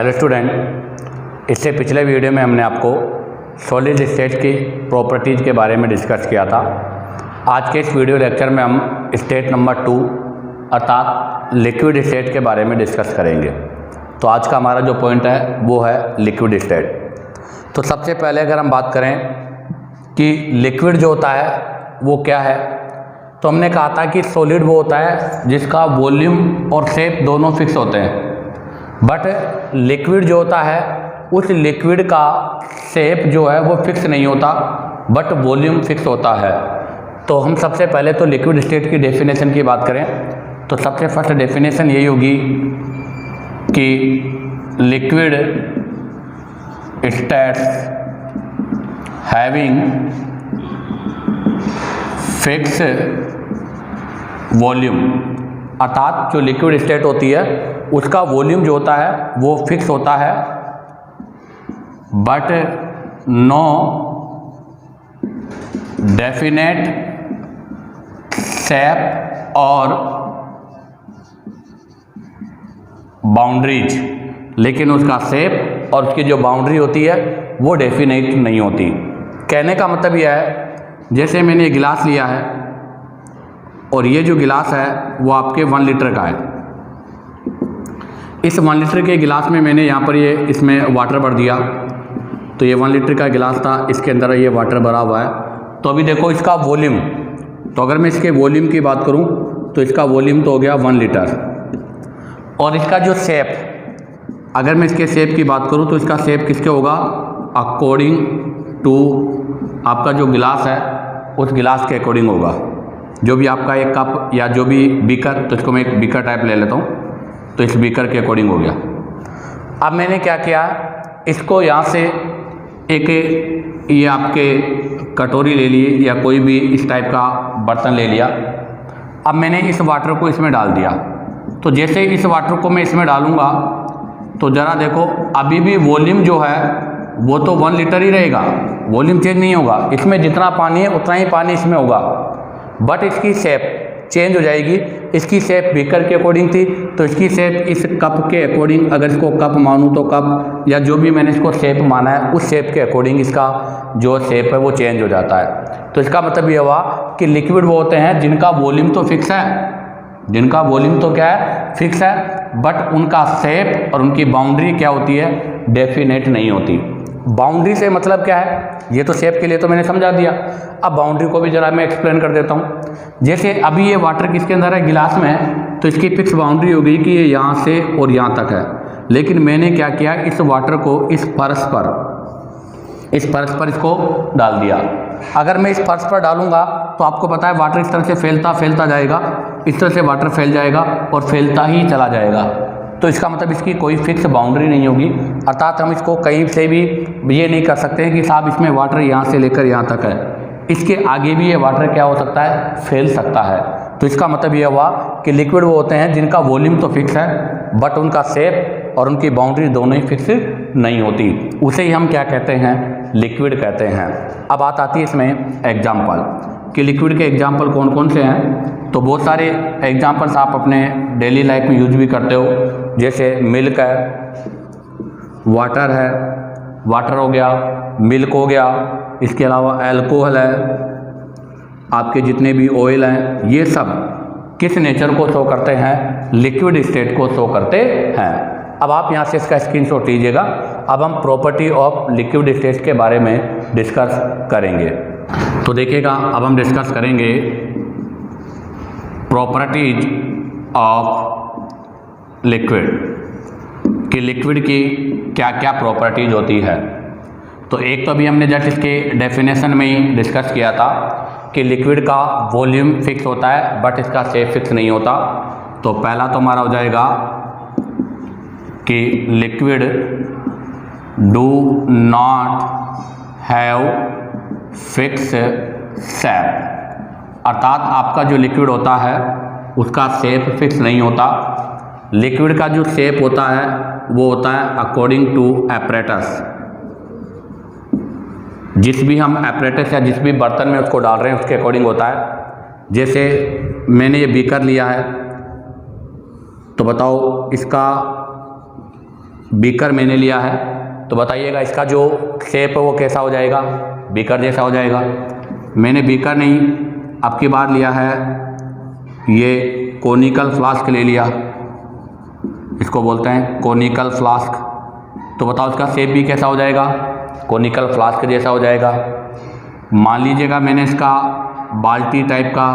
Hello student, इससे पिछले video में हमने आपको सॉलिड स्टेट की प्रॉपर्टीज़ के बारे में डिस्कस किया था। आज के इस वीडियो लेक्चर में हम स्टेट नंबर 2 अर्थात लिक्विड स्टेट के बारे में डिस्कस करेंगे। तो आज का हमारा जो पॉइंट है वो है लिक्विड स्टेट। तो सबसे पहले अगर हम बात करें कि लिक्विड जो होता है वो क्या है, तो हमने कहा था कि सॉलिड वो होता है जिसका वॉल्यूम और शेप दोनों फिक्स होते हैं, बट लिक्विड जो होता है उस लिक्विड का शेप जो है वो फिक्स नहीं होता बट वॉल्यूम फिक्स होता है। तो हम सबसे पहले तो लिक्विड स्टेट की डेफिनेशन की बात करें तो सबसे फर्स्ट डेफिनेशन यही होगी कि liquid states having fix volume, अर्थात जो लिक्विड स्टेट होती है उसका वॉल्यूम जो होता है वो फिक्स होता है बट नो डेफिनेट शेप और बाउंड्रीज, लेकिन उसका शेप और उसकी जो बाउंड्री होती है वो डेफिनेट नहीं होती। कहने का मतलब यह है, जैसे मैंने ये गिलास लिया है और ये जो गिलास है वो आपके 1 लीटर का है। इस 1 लीटर के गिलास में मैंने यहाँ पर ये इसमें वाटर भर दिया, तो ये 1 लीटर का गिलास था, इसके अंदर ये वाटर भरा हुआ है। तो अभी देखो इसका वॉल्यूम, तो अगर मैं इसके वॉल्यूम की बात करूँ तो इसका वॉल्यूम तो हो गया 1 लीटर। और इसका जो शेप, अगर मैं इसके शेप की बात करूँ तो इसका शेप किसके होगा, अकॉर्डिंग टू आपका जो गिलास है उस गिलास के अकॉर्डिंग होगा। जो भी आपका एक कप या जो भी बीकर, तो इसको मैं एक बीकर टाइप ले लेता हूँ, तो इस बीकर के अकॉर्डिंग हो गया। अब मैंने क्या किया, इसको यहाँ से एक ये आपके कटोरी ले लिए या कोई भी इस टाइप का बर्तन ले लिया। अब मैंने इस वाटर को इसमें डाल दिया, तो जैसे इस वाटर को मैं इसमें डालूँगा तो ज़रा देखो अभी भी वॉल्यूम जो है वो तो 1 लीटर ही रहेगा, वॉल्यूम चेंज नहीं होगा। इसमें जितना पानी है उतना ही पानी इसमें होगा, बट इसकी शेप चेंज हो जाएगी। इसकी शेप बीकर के अकॉर्डिंग थी, तो इसकी शेप इस कप के अकॉर्डिंग, अगर इसको कप मानूँ तो कप या जो भी मैंने इसको शेप माना है उस शेप के अकॉर्डिंग इसका जो शेप है वो चेंज हो जाता है। तो इसका मतलब ये हुआ कि लिक्विड वो होते हैं जिनका वॉल्यूम तो फिक्स है, जिनका वॉल्यूम तो क्या है, फिक्स है, बट उनका शेप और उनकी बाउंड्री क्या होती है, डेफिनेट नहीं होती। बाउंड्री से मतलब क्या है, ये तो शेप के लिए तो मैंने समझा दिया। अब बाउंड्री को भी जरा मैं एक्सप्लेन कर देता हूँ। जैसे अभी ये वाटर किसके अंदर है, गिलास में, तो इसकी फिक्स बाउंड्री हो गई कि ये यहाँ से और यहाँ तक है। लेकिन मैंने क्या किया, इस वाटर को इस फर्श पर इसको डाल दिया। अगर मैं इस फर्श पर डालूंगा तो आपको पता है वाटर इस तरह से फैलता जाएगा, इस तरह से वाटर फैल जाएगा और फैलता ही चला जाएगा। तो इसका मतलब इसकी कोई फिक्स बाउंड्री नहीं होगी, अर्थात हम इसको कहीं से भी ये नहीं कर सकते हैं कि साहब इसमें वाटर यहाँ से लेकर यहाँ तक है, इसके आगे भी ये वाटर क्या हो सकता है, फैल सकता है। तो इसका मतलब ये हुआ कि लिक्विड वो होते हैं जिनका वॉल्यूम तो फिक्स है बट उनका शेप और उनकी बाउंड्री दोनों ही फिक्स नहीं होती, उसे ही हम क्या कहते हैं, लिक्विड कहते हैं। अब बात आती है इसमें एग्जाम्पल कि लिक्विड के एग्जाम्पल कौन कौन से हैं। तो बहुत सारे एग्जाम्पल्स आप अपने डेली लाइफ में यूज भी करते हो, जैसे मिल्क है, वाटर है, वाटर हो गया, मिल्क हो गया, इसके अलावा अल्कोहल है, आपके जितने भी ऑयल हैं, ये सब किस नेचर को शो करते हैं, लिक्विड स्टेट को शो करते हैं। अब आप यहाँ से इसका स्क्रीनशॉट लीजिएगा। अब हम प्रॉपर्टी ऑफ लिक्विड स्टेट के बारे में डिस्कस करेंगे। तो देखिएगा, अब हम डिस्कस करेंगे प्रॉपर्टीज ऑफ लिक्विड कि लिक्विड की क्या क्या प्रॉपर्टीज होती है। तो एक तो अभी हमने जस्ट इसके डेफिनेशन में ही डिस्कस किया था कि लिक्विड का वॉल्यूम फिक्स होता है बट इसका शेप फिक्स नहीं होता। तो पहला तो हमारा हो जाएगा कि liquid do not have fix shape, अर्थात आपका जो लिक्विड होता है उसका शेप फिक्स नहीं होता। लिक्विड का जो शेप होता है वो होता है अकॉर्डिंग टू एपरेटस, जिस भी हम एपरेटस या जिस भी बर्तन में उसको डाल रहे हैं उसके अकॉर्डिंग होता है। जैसे मैंने ये बीकर लिया है, तो बताओ इसका बीकर मैंने लिया है, तो बताइएगा इसका जो शेप है वो कैसा हो जाएगा, बीकर जैसा हो जाएगा। मैंने बीकर नहीं, अब की बार लिया है ये कोनिकल फ्लास्क ले लिया, इसको बोलते हैं कोनिकल फ्लास्क। तो बताओ इसका शेप भी कैसा हो जाएगा, कोनिकल फ्लास्क जैसा हो जाएगा। मान लीजिएगा मैंने इसका बाल्टी टाइप का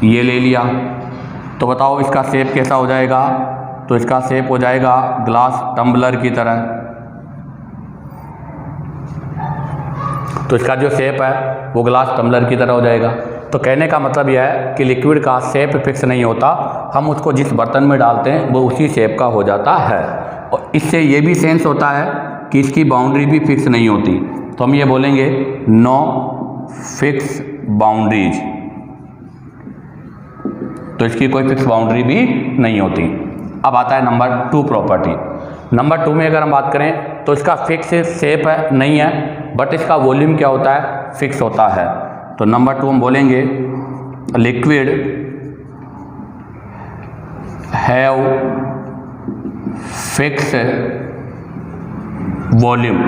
ये ले लिया, तो बताओ इसका शेप कैसा हो जाएगा, तो इसका शेप हो जाएगा ग्लास टम्बलर की तरह। तो इसका जो शेप है वो ग्लास टम्बलर की तरह हो जाएगा। तो कहने का मतलब यह है कि लिक्विड का शेप फिक्स नहीं होता, हम उसको जिस बर्तन में डालते हैं वो उसी शेप का हो जाता है। और इससे ये भी सेंस होता है कि इसकी बाउंड्री भी फिक्स नहीं होती, तो हम ये बोलेंगे नो फिक्स बाउंड्रीज, तो इसकी कोई फिक्स बाउंड्री भी नहीं होती। अब आता है नंबर 2 प्रॉपर्टी। नंबर 2 में अगर हम बात करें तो इसका फिक्स शेप है नहीं है, बट इसका वॉल्यूम क्या होता है, फिक्स होता है। तो नंबर 2 हम बोलेंगे लिक्विड हैव फिक्स वॉल्यूम,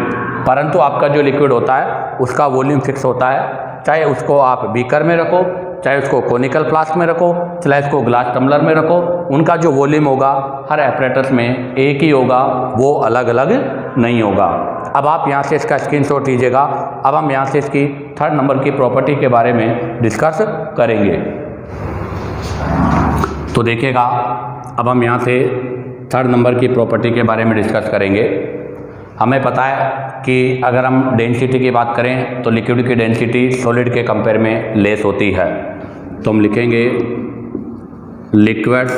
परंतु आपका जो लिक्विड होता है उसका वॉल्यूम फिक्स होता है, चाहे उसको आप बीकर में रखो, चाहे उसको कोनिकल फ्लास्क में रखो, चाहे इसको ग्लास टम्बलर में रखो, उनका जो वॉल्यूम होगा हर एपरेटस में एक ही होगा, वो अलग अलग नहीं होगा। अब आप यहाँ से इसका स्क्रीनशॉट लीजिएगा। अब हम यहाँ से इसकी 3rd नंबर की प्रॉपर्टी के बारे में डिस्कस करेंगे। तो देखिएगा, अब हम यहाँ से 3rd नंबर की प्रॉपर्टी के बारे में डिस्कस करेंगे। हमें पता है कि अगर हम डेंसिटी की बात करें तो लिक्विड की डेंसिटी सॉलिड के कंपेयर में लेस होती है। तो हम लिखेंगे liquid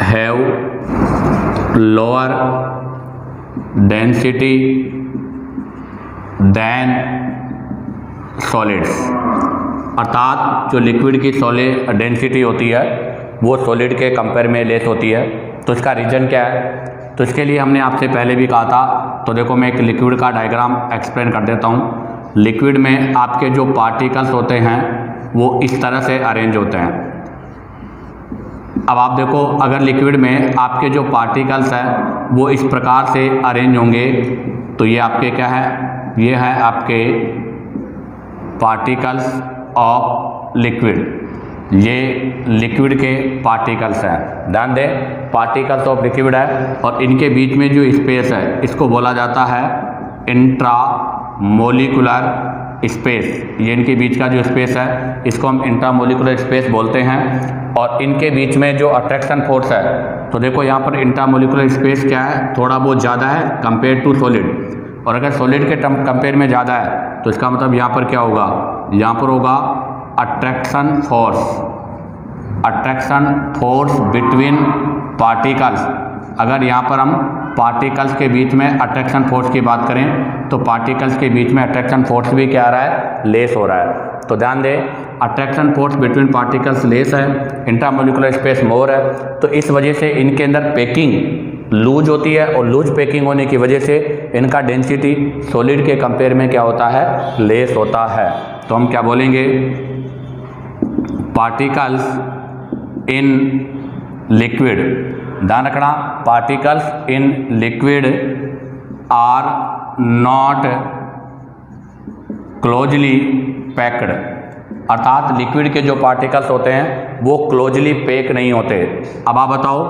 have lower density than solids, अर्थात जो लिक्विड की सॉलिड डेंसिटी होती है वो सॉलिड के कंपेयर में लेस होती है। तो इसका रीज़न क्या है, तो इसके लिए हमने आपसे पहले भी कहा था। तो देखो मैं एक लिक्विड का डायग्राम एक्सप्लेन कर देता हूँ। लिक्विड में आपके जो पार्टिकल्स होते हैं वो इस तरह से अरेंज होते हैं। अब आप देखो, अगर लिक्विड में आपके जो पार्टिकल्स हैं वो इस प्रकार से अरेंज होंगे, तो ये आपके क्या है, ये है आपके पार्टिकल्स ऑफ लिक्विड, ये लिक्विड के पार्टिकल्स हैं। ध्यान दें, पार्टिकल्स ऑफ लिक्विड है और इनके बीच में जो स्पेस है इसको बोला जाता है इंट्रा मोलिकुलर स्पेस। ये इनके बीच का जो स्पेस है इसको हम इंट्रा मोलिकुलर स्पेस बोलते हैं। और इनके बीच में जो अट्रैक्शन फोर्स है, तो देखो यहाँ पर इंट्रा मोलिकुलर स्पेस क्या है, थोड़ा बहुत ज़्यादा है कंपेयर टू सॉलिड। और अगर सॉलिड के कंपेयर में ज़्यादा है तो इसका मतलब यहाँ पर क्या होगा, यहाँ पर होगा अट्रैक्शन फोर्स बिटवीन पार्टिकल्स। अगर यहाँ पर हम पार्टिकल्स के बीच में अट्रैक्शन फोर्स की बात करें तो पार्टिकल्स के बीच में अट्रैक्शन फोर्स भी क्या आ रहा है, लेस हो रहा है। तो ध्यान दें, attraction force between particles less है, इंट्रामोलिकुलर स्पेस मोर है। तो इस वजह से इनके अंदर पैकिंग लूज होती है और लूज पैकिंग होने की वजह से इनका डेंसिटी सॉलिड के कंपेयर में क्या होता है, लेस होता है। तो हम क्या बोलेंगे, पार्टिकल्स इन लिक्विड, ध्यान रखना, particles in liquid are not closely packed, अर्थात लिक्विड के जो पार्टिकल्स होते हैं वो क्लोजली पैक नहीं होते। अब आप बताओ,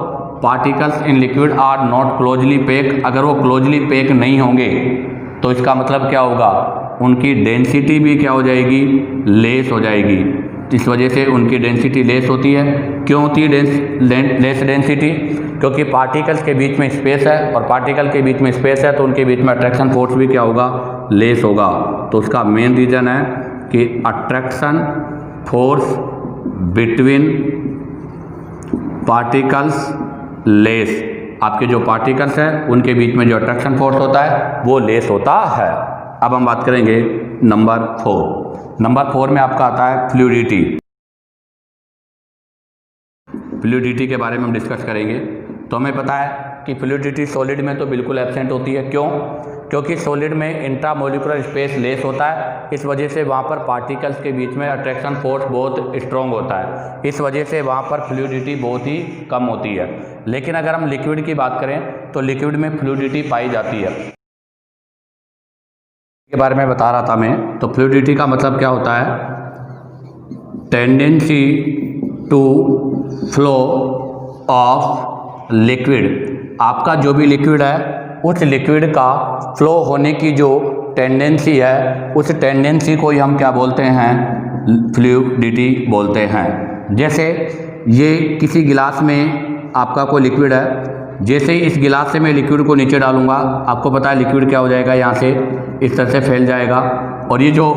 particles in liquid are not closely pack, अगर वो क्लोजली पैक नहीं होंगे तो इसका मतलब क्या होगा, उनकी डेंसिटी भी क्या हो जाएगी, लेस हो जाएगी। इस वजह से उनकी डेंसिटी लेस होती है। क्यों होती है लेस डेंसिटी, क्योंकि पार्टिकल्स के बीच में स्पेस है और पार्टिकल के बीच में स्पेस है तो उनके बीच में अट्रैक्शन फोर्स भी क्या होगा, लेस होगा। तो उसका मेन रीज़न है कि attraction force between particles less, आपके जो पार्टिकल्स हैं उनके बीच में जो अट्रैक्शन फोर्स होता है वो लेस होता है। अब हम बात करेंगे नंबर 4। नंबर 4 में आपका आता है फ्लूइडिटी। फ्लूइडिटी के बारे में हम डिस्कस करेंगे। तो हमें पता है कि फ्लूइडिटी सॉलिड में तो बिल्कुल एब्सेंट होती है। क्यों, क्योंकि सॉलिड में इंट्रामोलिकुलर स्पेस लेस होता है, इस वजह से वहाँ पर पार्टिकल्स के बीच में अट्रैक्शन फोर्स बहुत स्ट्रॉन्ग होता है, इस वजह से वहाँ पर फ्लूइडिटी बहुत ही कम होती है। लेकिन अगर हम लिक्विड की बात करें तो लिक्विड में फ्लूइडिटी पाई जाती है। के बारे में बता रहा था मैं, तो फ्लूइडिटी का मतलब क्या होता है, tendency to flow of liquid. आपका जो भी लिक्विड है उस लिक्विड का फ्लो होने की जो टेंडेंसी है, उस टेंडेंसी को ही हम क्या बोलते हैं, फ्लूइडिटी बोलते हैं। जैसे ये किसी गिलास में आपका कोई लिक्विड है, जैसे ही इस गिलास से मैं लिक्विड को नीचे डालूंगा, आपको पता है लिक्विड क्या हो जाएगा, यहाँ से इस तरह से फैल जाएगा, और ये जो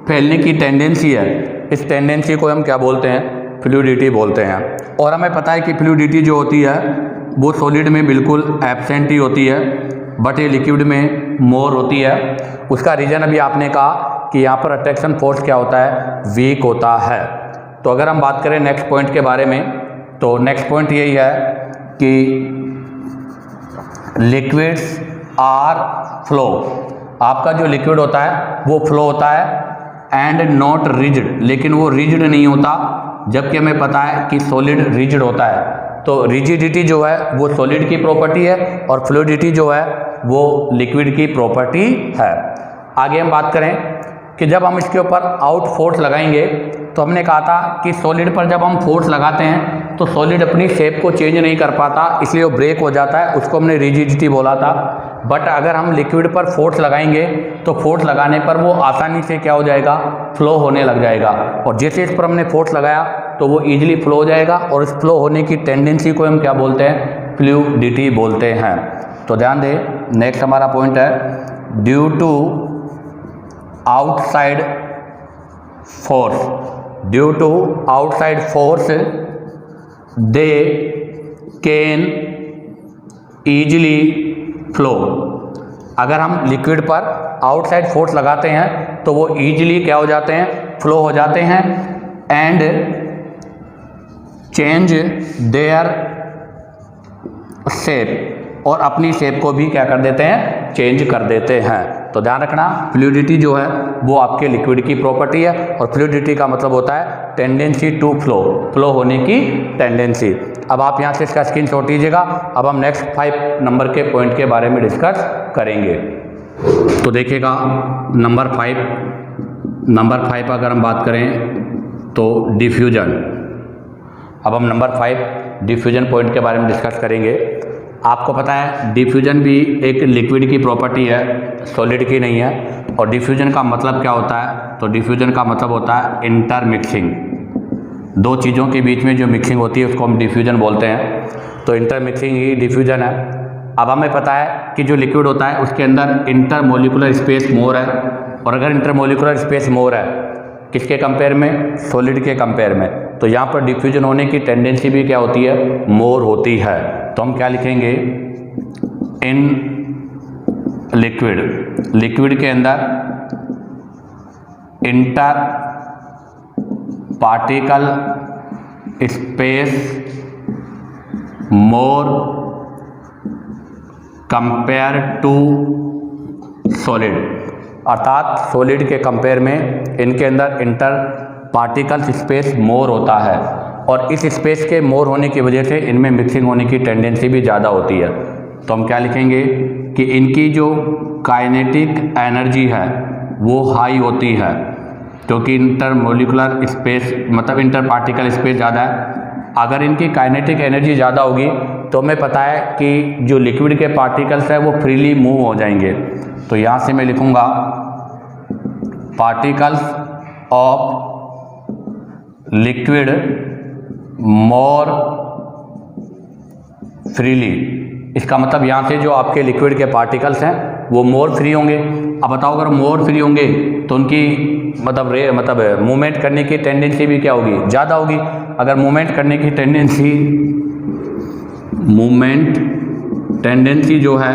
फैलने की टेंडेंसी है, इस टेंडेंसी को हम क्या बोलते हैं, फ्लूइडिटी बोलते हैं। और हमें पता है कि फ्लूइडिटी जो होती है वो सॉलिड में बिल्कुल एब्सेंट ही होती है, बट ये लिक्विड में मोर होती है। उसका रीज़न अभी आपने कहा कि यहाँ पर अट्रैक्शन फोर्स क्या होता है, वीक होता है। तो अगर हम बात करें नेक्स्ट पॉइंट के बारे में, तो नेक्स्ट पॉइंट यही है कि लिक्विड्स आर फ्लो। आपका जो लिक्विड होता है वो फ्लो होता है एंड नॉट रिजिड, लेकिन वो रिजिड नहीं होता, जबकि हमें पता है कि सॉलिड रिजिड होता है। तो रिजिडिटी जो है वो सॉलिड की प्रॉपर्टी है और फ्लूइडिटी जो है वो लिक्विड की प्रॉपर्टी है। आगे हम बात करें कि जब हम इसके ऊपर आउट फोर्स लगाएंगे, तो हमने कहा था कि सॉलिड पर जब हम फोर्स लगाते हैं तो सॉलिड अपनी शेप को चेंज नहीं कर पाता, इसलिए वो ब्रेक हो जाता है, उसको हमने रिजिडिटी बोला था। बट अगर हम लिक्विड पर फोर्स लगाएंगे तो फोर्स लगाने पर वो आसानी से क्या हो जाएगा, फ्लो होने लग जाएगा, और जैसे इस पर हमने फोर्स लगाया तो वो ईजिली फ्लो हो जाएगा, और इस फ्लो होने की टेंडेंसी को हम क्या बोलते हैं, फ्लूइडिटी बोलते हैं। तो ध्यान दें, नेक्स्ट हमारा पॉइंट है, due to outside force, due to outside force they can easily flow. अगर हम लिक्विड पर आउटसाइड फोर्स लगाते हैं तो वो ईजिली क्या हो जाते हैं, फ्लो हो जाते हैं, एंड चेंज देयर शेप, और अपनी शेप को भी क्या कर देते हैं, चेंज कर देते हैं। तो ध्यान रखना, फ्लूइडिटी जो है वो आपके लिक्विड की प्रॉपर्टी है, और फ्लूइडिटी का मतलब होता है टेंडेंसी टू फ्लो, फ्लो होने की टेंडेंसी। अब आप यहाँ से इसका स्क्रीनशॉट लीजिएगा। अब हम नेक्स्ट 5 नंबर के पॉइंट के बारे में डिस्कस करेंगे। तो देखिएगा नंबर 5 अगर हम बात करें तो डिफ्यूजन। अब हम नंबर 5 डिफ्यूजन पॉइंट के बारे में डिस्कस करेंगे। आपको पता है डिफ्यूजन भी एक लिक्विड की प्रॉपर्टी है, सॉलिड की नहीं है। और डिफ्यूजन का मतलब क्या होता है, तो डिफ्यूजन का मतलब होता है इंटरमिक्सिंग। दो चीज़ों के बीच में जो मिक्सिंग होती है उसको हम डिफ्यूजन बोलते हैं। तो इंटरमिक्सिंग ही डिफ्यूजन है। अब हमें पता है कि जो लिक्विड होता है उसके अंदर इंटरमोलिकुलर स्पेस मोर है, और अगर इंटरमोलिकुलर स्पेस मोर है किसके कंपेयर में, सॉलिड के कंपेयर में, तो यहाँ पर डिफ्यूजन होने की टेंडेंसी भी क्या होती है, मोर होती है। तो हम क्या लिखेंगे, इन लिक्विड के अंदर inter particle space more compare to solid, अर्थात सॉलिड के कंपेयर में इनके अंदर इंटर पार्टिकल स्पेस मोर होता है, और इस स्पेस के मोर होने की वजह से इनमें मिक्सिंग होने की टेंडेंसी भी ज़्यादा होती है। तो हम क्या लिखेंगे कि इनकी जो काइनेटिक एनर्जी है वो हाई होती है, क्योंकि इंटरमोलिकुलर स्पेस मतलब इंटर पार्टिकल स्पेस ज़्यादा है। अगर इनकी काइनेटिक एनर्जी ज़्यादा होगी तो हमें पता है कि जो लिक्विड के पार्टिकल्स है वो फ्रीली मूव हो जाएंगे। तो यहाँ से मैं लिखूँगा particles of liquid more freely. इसका मतलब यहाँ से जो आपके लिक्विड के पार्टिकल्स हैं वो मोर फ्री होंगे। अब बताओ, अगर मोर फ्री होंगे तो उनकी मतलब मूवमेंट करने की टेंडेंसी भी क्या होगी, ज़्यादा होगी। अगर मूवमेंट करने की टेंडेंसी जो है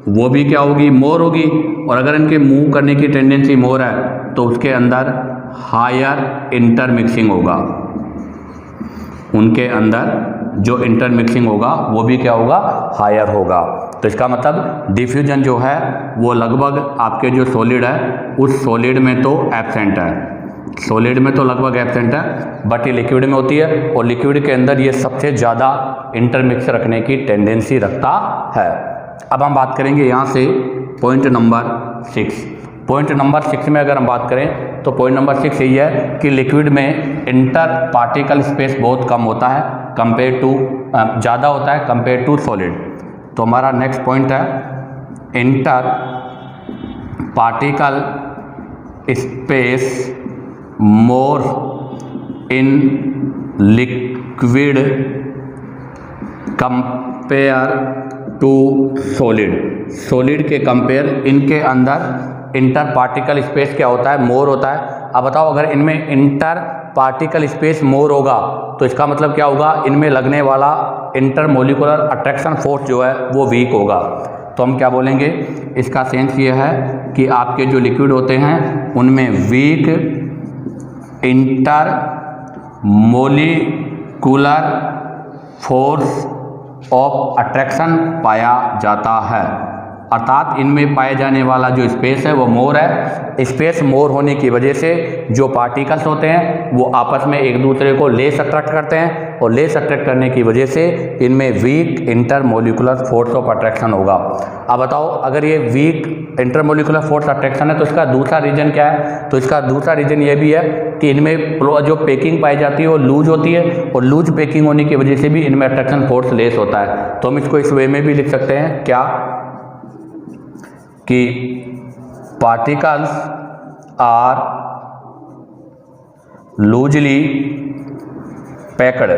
वो भी क्या होगी, मोर होगी। और अगर इनके मूव करने की टेंडेंसी मोर है तो उसके अंदर हायर इंटरमिक्सिंग होगा, उनके अंदर जो इंटरमिक्सिंग होगा वो भी क्या होगा, हायर होगा। तो इसका मतलब डिफ्यूजन जो है वो लगभग आपके जो सॉलिड है उस सॉलिड में तो एब्सेंट है, सॉलिड में तो लगभग एब्सेंट है, बट ये लिक्विड में होती है और लिक्विड के अंदर ये सबसे ज़्यादा इंटरमिक्स रखने की टेंडेंसी रखता है। अब हम बात करेंगे यहाँ से पॉइंट नंबर 6। पॉइंट नंबर 6 में अगर हम बात करें तो पॉइंट नंबर 6 यही है कि लिक्विड में इंटर पार्टिकल स्पेस बहुत कम होता है कंपेयर टू, ज़्यादा होता है कंपेयर टू सॉलिड। तो हमारा नेक्स्ट पॉइंट है inter particle space more in liquid compare to solid. Solid के कंपेयर इनके अंदर इंटर पार्टिकल स्पेस क्या होता है, मोर होता है। अब बताओ अगर इनमें इंटर पार्टिकल स्पेस मोर होगा तो इसका मतलब क्या होगा, इनमें लगने वाला इंटर मोलिकुलर अट्रैक्शन फोर्स जो है वो वीक होगा। तो हम क्या बोलेंगे, इसका सेंस ये है कि आपके जो लिक्विड होते हैं उनमें weak inter molecular force of attraction पाया जाता है, अर्थात इनमें पाए जाने वाला जो स्पेस है वो मोर है। स्पेस मोर होने की वजह से जो पार्टिकल्स होते हैं वो आपस में एक दूसरे को लेस अट्रैक्ट करते हैं और लेस अट्रैक्ट करने की वजह से इनमें weak intermolecular force of attraction होगा। अब बताओ अगर ये वीक इंटरमोलिकुलर फोर्स अट्रैक्शन है तो इसका दूसरा रीजन क्या है, तो इसका दूसरा रीजन ये भी है कि इनमें जो पैकिंग पाई जाती है वो लूज होती है और लूज पैकिंग होने की वजह से भी इनमें अट्रैक्शन फोर्स लेस होता है। तो हम इसको इस वे में भी लिख सकते हैं क्या, कि पार्टिकल्स आर लूजली पैक्ड।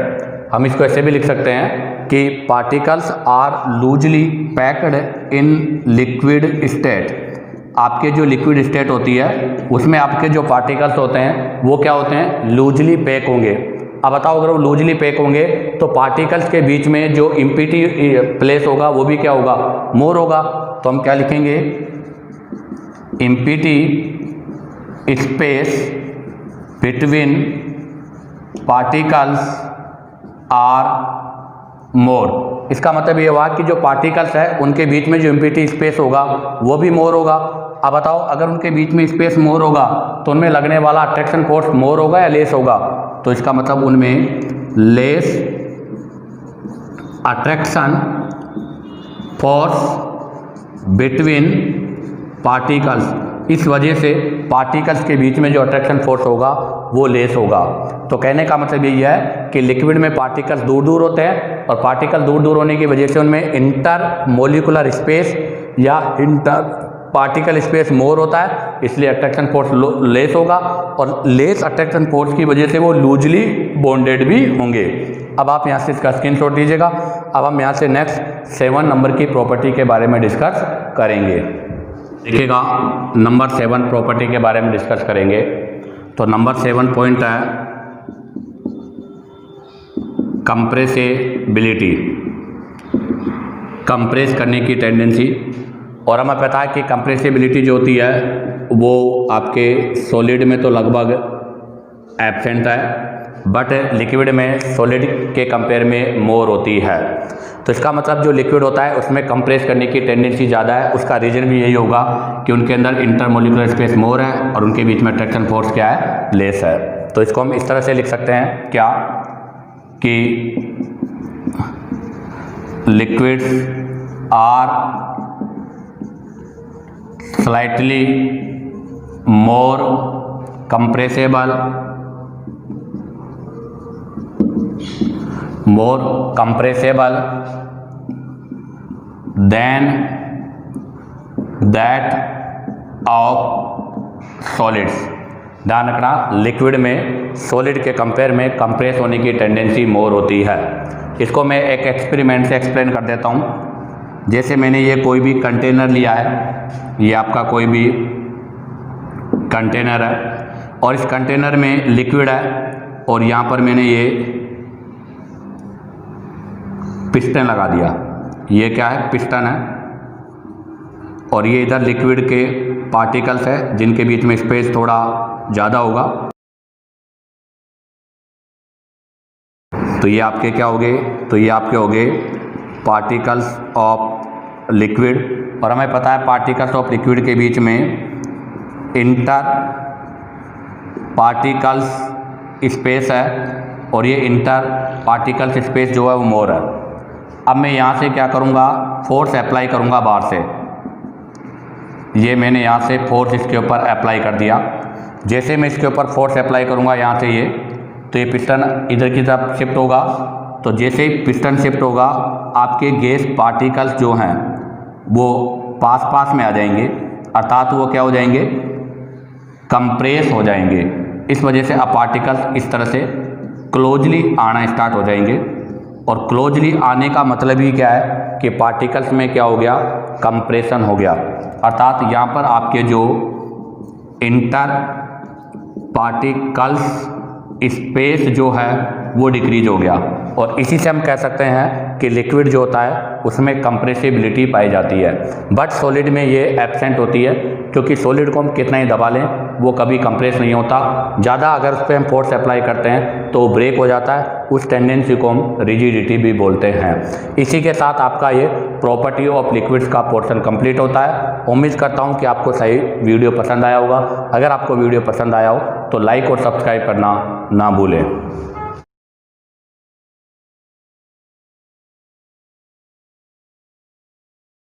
हम इसको ऐसे भी लिख सकते हैं कि particles are loosely packed in liquid state. आपके जो लिक्विड स्टेट होती है उसमें आपके जो पार्टिकल्स होते हैं वो क्या होते हैं, लूजली पैक होंगे। अब बताओ अगर वो लूजली पैक होंगे तो पार्टिकल्स के बीच में जो इम्पिटी प्लेस होगा वो भी क्या होगा, मोर होगा। तो हम क्या लिखेंगे, empty space between particles are more. इसका मतलब ये हुआ कि जो पार्टिकल्स है उनके बीच में जो इम्पिटी स्पेस होगा वो भी मोर होगा। अब बताओ अगर उनके बीच में स्पेस मोर होगा तो उनमें लगने वाला अट्रैक्शन फोर्स मोर होगा या लेस होगा, तो इसका मतलब उनमें less attraction force between particles, इस वजह से पार्टिकल्स के बीच में जो अट्रैक्शन फोर्स होगा वो लेस होगा। तो कहने का मतलब यही है कि लिक्विड में पार्टिकल्स दूर दूर होते हैं और पार्टिकल दूर दूर होने की वजह से उनमें इंटर मोलिकुलर स्पेस या इंटर पार्टिकल स्पेस मोर होता है, इसलिए अट्रैक्शन फोर्स लेस होगा और लेस अट्रैक्शन फोर्स की वजह से वो लूजली बॉन्डेड भी होंगे। अब आप यहाँ से इसका स्क्रीनशॉट लीजिएगा। अब हम यहाँ से नेक्स्ट 7 नंबर की प्रॉपर्टी के बारे में डिस्कस करेंगे। देखिएगा नंबर 7 प्रॉपर्टी के बारे में डिस्कस करेंगे। तो नंबर 7 पॉइंट है कंप्रेसिबिलिटी, कंप्रेस करने की टेंडेंसी। और हमें पता है कि कंप्रेसिबिलिटी जो होती है वो आपके सॉलिड में तो लगभग एब्सेंट है, बट लिक्विड में सॉलिड के कंपेयर में मोर होती है। तो इसका मतलब जो लिक्विड होता है उसमें कंप्रेस करने की टेंडेंसी ज़्यादा है। उसका रीज़न भी यही होगा कि उनके अंदर इंटरमोलिकुलर स्पेस मोर है और उनके बीच में अट्रैक्शन फोर्स क्या है, लेस है। तो इसको हम इस तरह से लिख सकते हैं क्या, कि liquids are slightly more compressible than that of solids. ध्यान रखना, लिक्विड में सॉलिड के कंपेयर में कंप्रेस होने की टेंडेंसी मोर होती है। इसको मैं एक एक्सपेरिमेंट से एक्सप्लेन कर देता हूँ। जैसे मैंने ये कोई भी कंटेनर लिया है, ये आपका कोई भी कंटेनर है और इस कंटेनर में लिक्विड है और यहाँ पर मैंने ये पिस्टन लगा दिया। ये क्या है, पिस्टन है और ये इधर लिक्विड के पार्टिकल्स है जिनके बीच में स्पेस थोड़ा ज़्यादा होगा। तो ये आपके क्या हो गए, तो ये आपके हो गए पार्टिकल्स ऑफ लिक्विड, और हमें पता है पार्टिकल्स ऑफ लिक्विड के बीच में इंटर पार्टिकल्स स्पेस है, और ये इंटर पार्टिकल्स स्पेस जो है वो मोर है। अब मैं यहाँ से क्या करूँगा, फोर्स अप्लाई करूँगा बाहर से। ये मैंने यहाँ से फोर्स इसके ऊपर अप्लाई कर दिया। जैसे मैं इसके ऊपर फोर्स अप्लाई करूँगा यहाँ से ये, तो ये पिस्टन इधर की तरफ शिफ्ट होगा। तो जैसे ही पिस्टन शिफ्ट होगा, आपके गैस पार्टिकल्स जो हैं वो पास पास में आ जाएंगे, अर्थात वो क्या हो जाएंगे, कंप्रेस हो जाएंगे। इस वजह से अब पार्टिकल्स इस तरह से क्लोजली आना स्टार्ट हो जाएंगे। और क्लोजली आने का मतलब ही क्या है कि पार्टिकल्स में क्या हो गया, कंप्रेशन हो गया, अर्थात यहाँ पर आपके जो इंटर पार्टिकल्स स्पेस जो है वो डिक्रीज हो गया। और इसी से हम कह सकते हैं कि लिक्विड जो होता है उसमें कंप्रेसिबिलिटी पाई जाती है, बट सॉलिड में ये एब्सेंट होती है, क्योंकि सॉलिड को हम कितना ही दबा लें वो कभी कंप्रेस नहीं होता। ज़्यादा अगर उस पर हम फोर्स अप्लाई करते हैं तो ब्रेक हो जाता है। उस टेंडेंसी को हम रिजिडिटी भी बोलते हैं। इसी के साथ आपका ये प्रॉपर्टी ऑफ लिक्विड्स का पोर्शन कंप्लीट होता है। उम्मीद करता हूँ कि आपको सही वीडियो पसंद आया होगा। अगर आपको वीडियो पसंद आया हो तो लाइक और सब्सक्राइब करना ना भूलें।